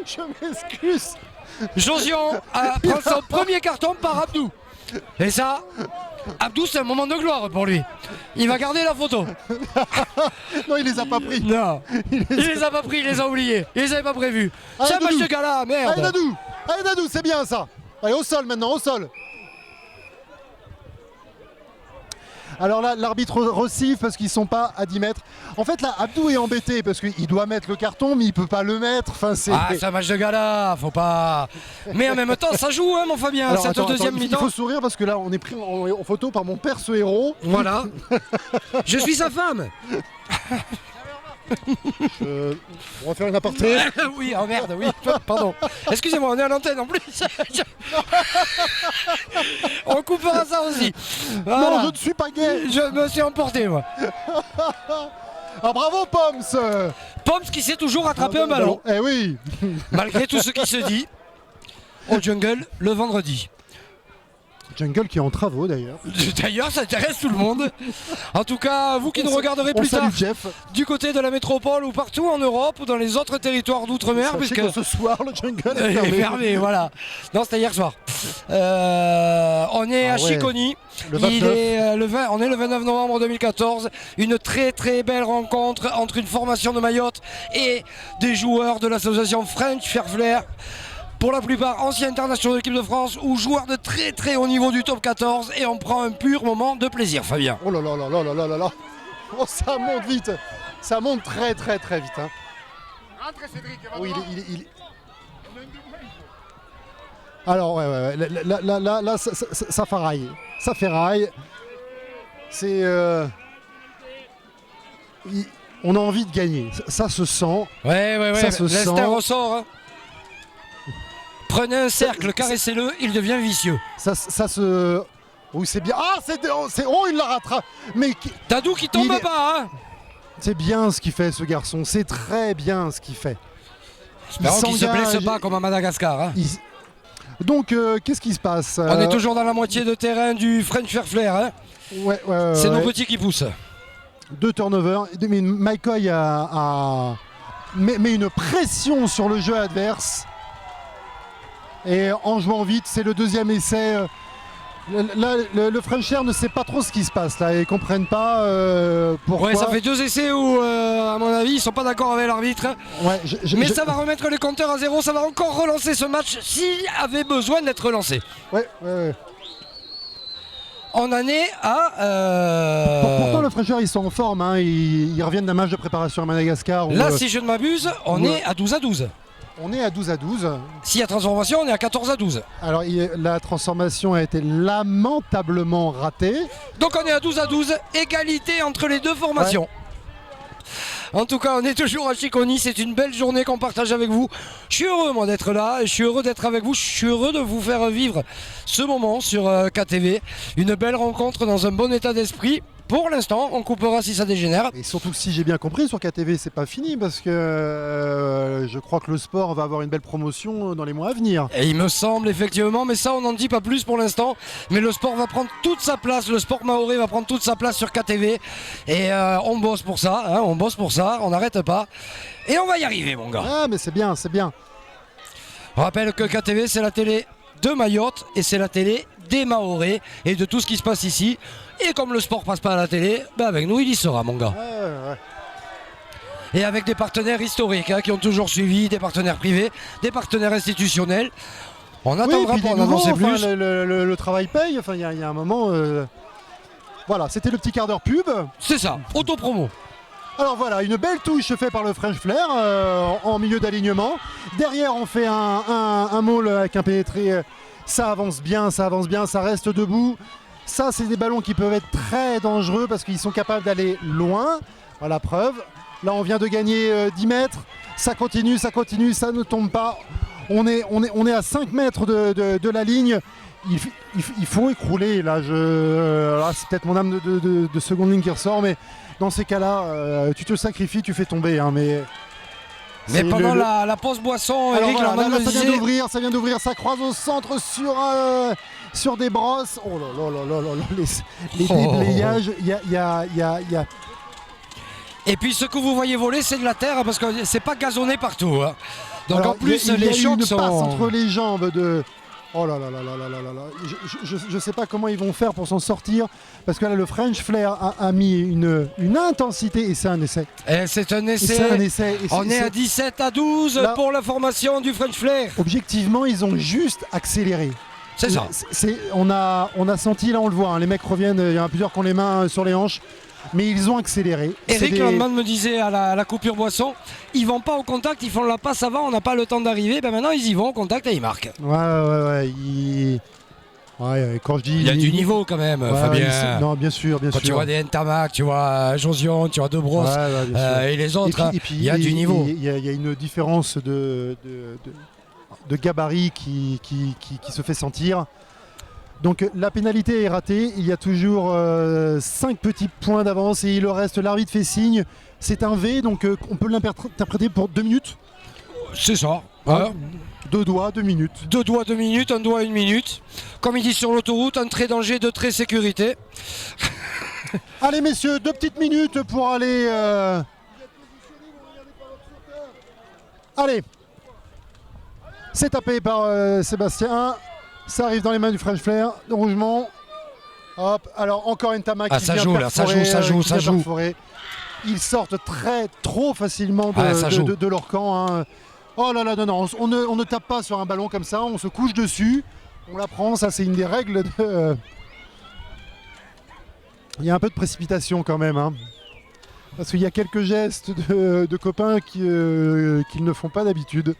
Je m'excuse. Josion prend son premier carton par Abdou. Et ça, Abdou, c'est un moment de gloire pour lui. Il va garder la photo. Non, il les a pas pris. Non, il les a pas pris, il les a oubliés. Il les avait pas prévus. C'est un match de gala, Allez merde. Dadou, c'est bien ça. Allez, au sol maintenant, au sol. Alors là, l'arbitre recive parce qu'ils sont pas à 10 mètres. En fait, là, Abdou est embêté parce qu'il doit mettre le carton, mais il peut pas le mettre. Enfin, c'est... Ah, c'est un match de gala, faut pas. Mais en même temps, ça joue, hein, mon Fabien. Alors, Cette attends, deuxième il mi-temps. faut sourire parce que là, on est pris en photo par mon père, ce héros. Voilà. Je suis sa femme. On va faire une aparté. Oui, oh merde, oui. Pardon. Excusez-moi, on est à l'antenne en plus. On coupera ça aussi. Voilà. Non, je ne suis pas gay. Je me suis emporté, moi. Ah, bravo, Poms. Poms qui sait toujours attraper un ballon. Eh oui. Malgré tout ce qui se dit au jungle le vendredi. Jungle qui est en travaux d'ailleurs. D'ailleurs, ça intéresse tout le monde. En tout cas, vous qui nous regarderez On plus tard salue Jeff. du côté de la métropole ou partout en Europe ou dans les autres territoires d'outre-mer, Sachez puisque que ce soir, le jungle est est fermé. fermé, voilà. Non, c'était hier soir. On est à ouais. Chiconi. Le 29. On est le 29 novembre 2014. Une très très belle rencontre entre une formation de Mayotte et des joueurs de l'association French Fair Flair. Pour la plupart anciens internationaux de l'équipe de France ou joueurs de très très haut niveau du top 14, et on prend un pur moment de plaisir, Fabien. Oh là là là là là là là là. Oh, ça monte vite. Ça monte très très très vite. Hein. Rentre Cédric, Oui, il... Alors ouais. Là ça ferraille. Ça ferraille. C'est... On a envie de gagner. Ça se sent. Ouais. Ça se L'instinct sent. ressort. Hein. Prenez un cercle, caressez-le, il devient vicieux. Ça se... Oui, c'est bien. Ah, oh, il la rattrape. Mais Dadou qui tombe Il est- pas, hein. c'est bien ce qu'il fait, ce garçon. C'est très bien ce qu'il fait. Espérons qu'il se s'engage. blesse pas comme à Madagascar. Hein. Donc, qu'est-ce qui se passe? On est toujours dans la moitié de terrain du French Fair Flair. Hein. Ouais, C'est nos ouais. petits qui poussent. 2 turnovers. Mais McCoy met une pression sur le jeu adverse. Et en jouant vite, c'est le deuxième essai. Là, le French Air ne sait pas trop ce qui se passe là. Ils comprennent pas pourquoi. Ouais, ça fait 2 essais où, à mon avis, ils sont pas d'accord avec l'arbitre. Ouais, Mais ça va remettre les compteurs à zéro. Ça va encore relancer ce match s'il avait besoin d'être relancé. Ouais. On en est à. Pourtant, le French Air, ils sont en forme. Hein. Ils reviennent d'un match de préparation à Madagascar. Où, Là, si je ne m'abuse, on ouais. est à 12 à 12. on est à 12-12. S'il y a transformation, on est à 14 à 12. Alors, la transformation a été lamentablement ratée. Donc on est à 12 à 12, égalité entre les deux formations. En tout cas, on est toujours à Chiconi, c'est une belle journée qu'on partage avec vous. Je suis heureux moi d'être là, je suis heureux d'être avec vous, je suis heureux de vous faire vivre ce moment sur KTV. Une belle rencontre dans un bon état d'esprit. Pour l'instant, on coupera si ça dégénère. Et surtout que si j'ai bien compris, sur KTV, c'est pas fini parce que je crois que le sport va avoir une belle promotion dans les mois à venir. Et il me semble effectivement, mais ça on n'en dit pas plus pour l'instant. Mais le sport va prendre toute sa place, le sport maoré va prendre toute sa place sur KTV. Et on bosse pour ça, hein, on bosse pour ça, on n'arrête pas. Et on va y arriver mon gars. Ah mais c'est bien, c'est bien. On rappelle que KTV, c'est la télé de Mayotte et c'est la télé des Mahorais et de tout ce qui se passe ici. Et comme le sport passe pas à la télé, ben avec nous il y sera, mon gars. Et avec des partenaires historiques qui ont toujours suivi, des partenaires privés, des partenaires institutionnels. On attendra pour en annoncer plus. Le travail paye, enfin il y a un moment... Voilà, c'était le petit quart d'heure pub. C'est ça, auto-promo. Alors voilà, une belle touche faite par le French Flair en milieu d'alignement. Derrière, on fait un maul avec un pénétré. Ça avance bien, ça reste debout. Ça, c'est des ballons qui peuvent être très dangereux parce qu'ils sont capables d'aller loin. Voilà, preuve. Là, on vient de gagner 10 mètres. Ça continue, ça ne tombe pas. On est à 5 mètres de la ligne. Il faut écrouler. Là, c'est peut-être mon âme de seconde ligne qui ressort, mais dans ces cas-là, tu te sacrifies, tu fais tomber. Mais pendant la pause boisson, alors Eric, voilà, là, ça vient d'ouvrir, ça croise au centre sur des brosses. Oh là là, les déblayages, il y a... Et puis ce que vous voyez voler, c'est de la terre parce que c'est pas gazonné partout. Donc alors, en plus, les les chocs une sont... passe entre les jambes de... Oh là là là là là là là là. Je sais pas comment ils vont faire pour s'en sortir parce que là le French Flair a mis une intensité et c'est un essai. Et c'est un essai. On est à 17-12 là, pour la formation du French Flair. Objectivement, ils ont juste accéléré. C'est ça. On a senti, là on le voit, les mecs reviennent, il y en a plusieurs qui ont les mains sur les hanches. Mais ils ont accéléré. Eric Landman me disait à la coupure boisson, ils vont pas au contact, ils font la passe avant, on n'a pas le temps d'arriver. Ben maintenant ils y vont au contact et ils marquent. Ouais. Quand je dis il y a du niveau quand même, Fabien. Non, bien sûr. Quand tu vois des Ntamak, tu vois Josion, tu vois De Bros et les autres, il y a du niveau. Il y a une différence de gabarit qui se fait sentir. Donc la pénalité est ratée, il y a toujours 5 petits points d'avance et il reste, l'arbitre fait signe, c'est un V, donc on peut l'interpréter pour 2 minutes. C'est ça. Ouais. 2 doigts, 2 minutes. 2 doigts, 2 minutes, 1 doigt, 1 minute. Comme il dit sur l'autoroute, un trait danger, 2 traits sécurité. Allez messieurs, 2 petites minutes pour aller... Allez. C'est tapé par Sébastien. Ça arrive dans les mains du French Flair, de Rougemont. Hop, alors encore Ntamak qui ça vient joue, perforer, ça joue. perforer. Ils sortent trop facilement de leur camp. Oh là là, non, on ne tape pas sur un ballon comme ça, on se couche dessus, on la prend, ça c'est une des règles de... Il y a un peu de précipitation quand même, parce qu'il y a quelques gestes de copains qu'ils ne font pas d'habitude.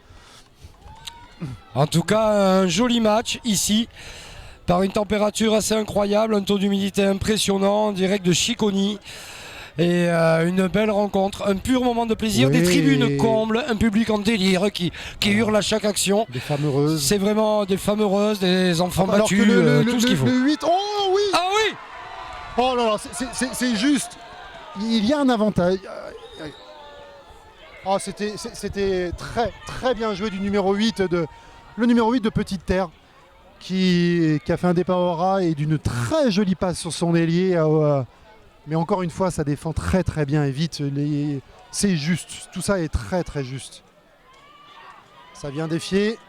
En tout cas, un joli match ici, par une température assez incroyable, un taux d'humidité impressionnant, en direct de Chiconi. Et une belle rencontre, un pur moment de plaisir, des tribunes combles, un public en délire qui hurle à chaque action. Des femmes heureuses. C'est vraiment des femmes heureuses, des enfants battus, tout ce qu'il faut. Le 8, oh oui. Ah oui. Oh là là, c'est juste. Il y a un avantage. Oh, c'était très bien joué du numéro 8 le numéro 8 de Petite Terre qui a fait un départ au ras et d'une très jolie passe sur son ailier. Mais encore une fois, ça défend très bien et vite. C'est juste, tout ça est très juste. Ça vient défier.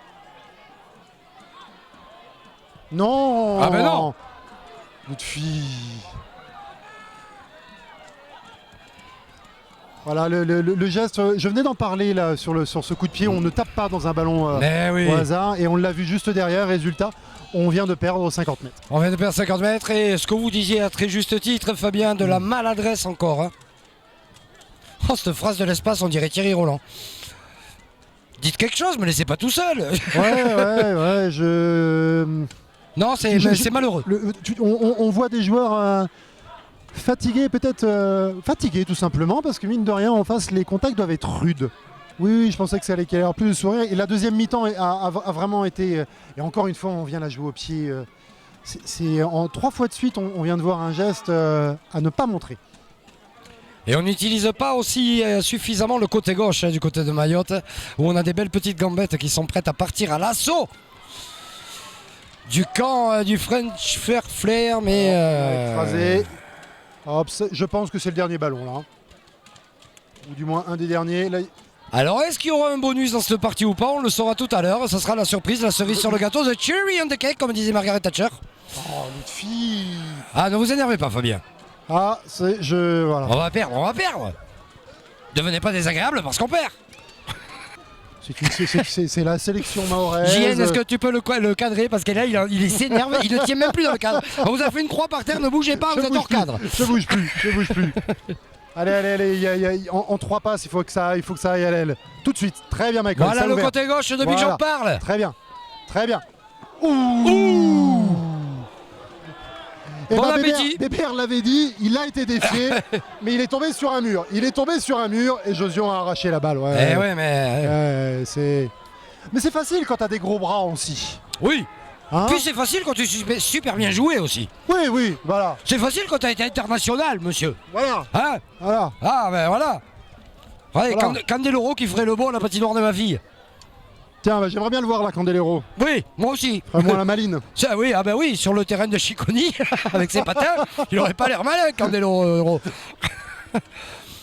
Non. Ah ben non. Notre fille. Voilà le geste, je venais d'en parler là sur ce coup de pied, on ne tape pas dans un ballon au hasard et on l'a vu juste derrière, résultat, on vient de perdre 50 mètres. On vient de perdre 50 mètres et ce que vous disiez à très juste titre, Fabien, de la maladresse encore. Oh, cette phrase de l'espace, on dirait Thierry Roland. Dites quelque chose, me laissez pas tout seul. Ouais, Non, c'est malheureux. On voit des joueurs... fatigués peut-être, fatigués tout simplement parce que mine de rien en face les contacts doivent être rudes. Oui, je pensais que ça allait qu'il y avoir plus de sourire et la deuxième mi-temps a vraiment été, et encore une fois on vient la jouer au pied, c'est en 3 fois de suite on vient de voir un geste à ne pas montrer. Et on n'utilise pas aussi suffisamment le côté gauche du côté de Mayotte où on a des belles petites gambettes qui sont prêtes à partir à l'assaut du camp du French Flair mais... écrasé. Hop, je pense que c'est le dernier ballon là. Ou du moins un des derniers. Là, Alors, est-ce qu'il y aura un bonus dans cette partie ou pas? On le saura tout à l'heure. Ça sera la surprise, la cerise sur le gâteau, the cherry on the cake, comme disait Margaret Thatcher. Oh, notre fille. Ah, ne vous énervez pas, Fabien. Ah, voilà. On va perdre. Devenez pas désagréable parce qu'on perd. C'est la sélection mahoraise. JN, est-ce que tu peux le cadrer? Parce que là, il s'énerve, il ne tient même plus dans le cadre. On vous a fait une croix par terre, ne bougez pas, vous êtes hors cadre. Je bouge plus. Allez, en 3 passes, il faut que ça aille à l'aile. Tout de suite. Très bien, Michael. Voilà le côté gauche depuis que j'en parle. Très bien. Ouh. Bon appétit. Bébert l'avait dit, il a été défié, mais il est tombé sur un mur. Et Josion a arraché la balle. Mais c'est facile quand t'as des gros bras aussi. Oui. Hein? Puis c'est facile quand tu sais super bien jouer aussi. Oui, voilà. C'est facile quand tu as été international, monsieur. Voilà. Hein? Voilà. Ah, ben voilà. Ouais, Voilà. Candeloro qui ferait le beau à la patinoire de ma fille. Tiens, j'aimerais bien le voir là, Candelero. Oui, moi aussi. Vraiment la maline. Ça, oui, ah ben oui, sur le terrain de Chiconi, avec ses patins, il aurait pas l'air malin, Candeloro.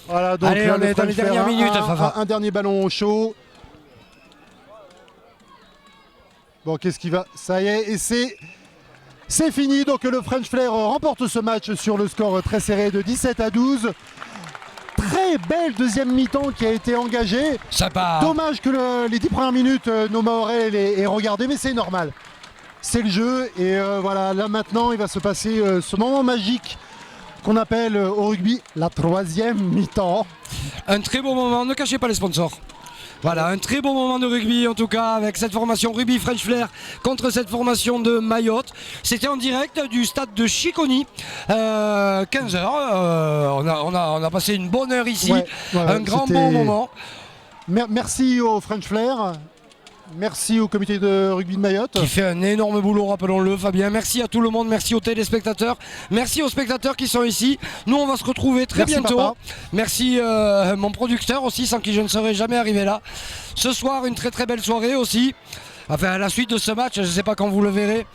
Voilà, donc allez, on est dans les dernières minutes, Fafa. Un dernier ballon au chaud. Bon, qu'est-ce qui va? Ça y est, et c'est fini. Donc le French Flair remporte ce match sur le score très serré de 17-12. Très belle deuxième mi-temps qui a été engagée. Sympa. Dommage que les 10 premières minutes, nos Mahorais aient regardé, mais c'est normal. C'est le jeu. Et voilà, là maintenant, il va se passer ce moment magique qu'on appelle au rugby la troisième mi-temps. Un très beau moment, ne cachez pas les sponsors. Voilà, un très beau moment de rugby en tout cas avec cette formation rugby French Flair contre cette formation de Mayotte. C'était en direct du stade de Chiconi, 15h. On a passé une bonne heure ici, un grand bon moment. Merci au French Flair. Merci au comité de rugby de Mayotte. Qui fait un énorme boulot, rappelons-le, Fabien. Merci à tout le monde, merci aux téléspectateurs, merci aux spectateurs qui sont ici. Nous, on va se retrouver très bientôt. Papa. Merci mon producteur aussi, sans qui je ne serais jamais arrivé là. Ce soir, une très très belle soirée aussi. Enfin, à la suite de ce match, je ne sais pas quand vous le verrez,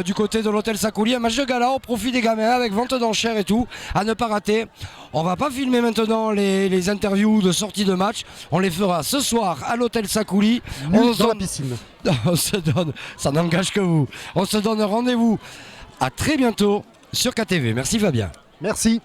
du côté de l'hôtel Sakouli, un match de gala au profit des gamins avec vente d'enchères et tout, à ne pas rater. On va pas filmer maintenant les interviews de sortie de match, on les fera ce soir à l'hôtel Sakouli. Dans la piscine. On se donne, ça n'engage que vous. On se donne rendez-vous à très bientôt sur KTV. Merci Fabien. Merci.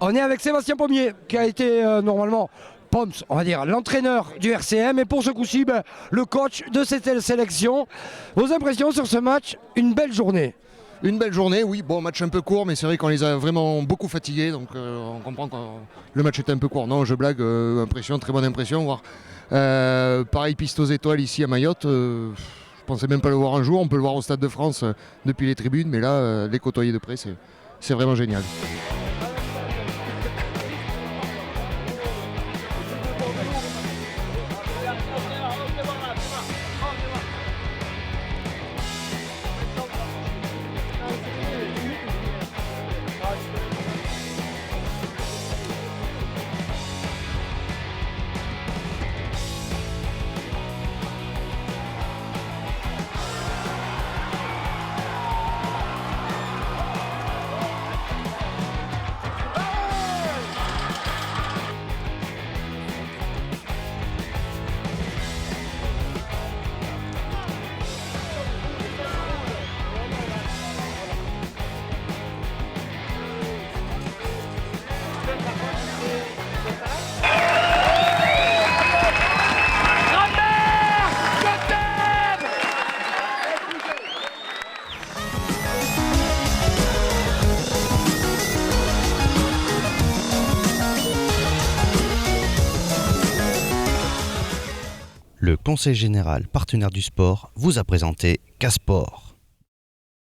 On est avec Sébastien Pommier, qui a été normalement Poms, on va dire, l'entraîneur du RCM et pour ce coup-ci, le coach de cette sélection. Vos impressions sur ce match? Une belle journée. Une belle journée, oui. Bon, match un peu court, mais c'est vrai qu'on les a vraiment beaucoup fatigués, donc on comprend que le match était un peu court. Non, je blague, impression, très bonne impression. Voir. Pareil, piste aux étoiles ici à Mayotte. Je pensais même pas le voir un jour. On peut le voir au Stade de France depuis les tribunes, mais là, les côtoyer de près, c'est vraiment génial. Le Conseil général partenaire du sport vous a présenté Casport.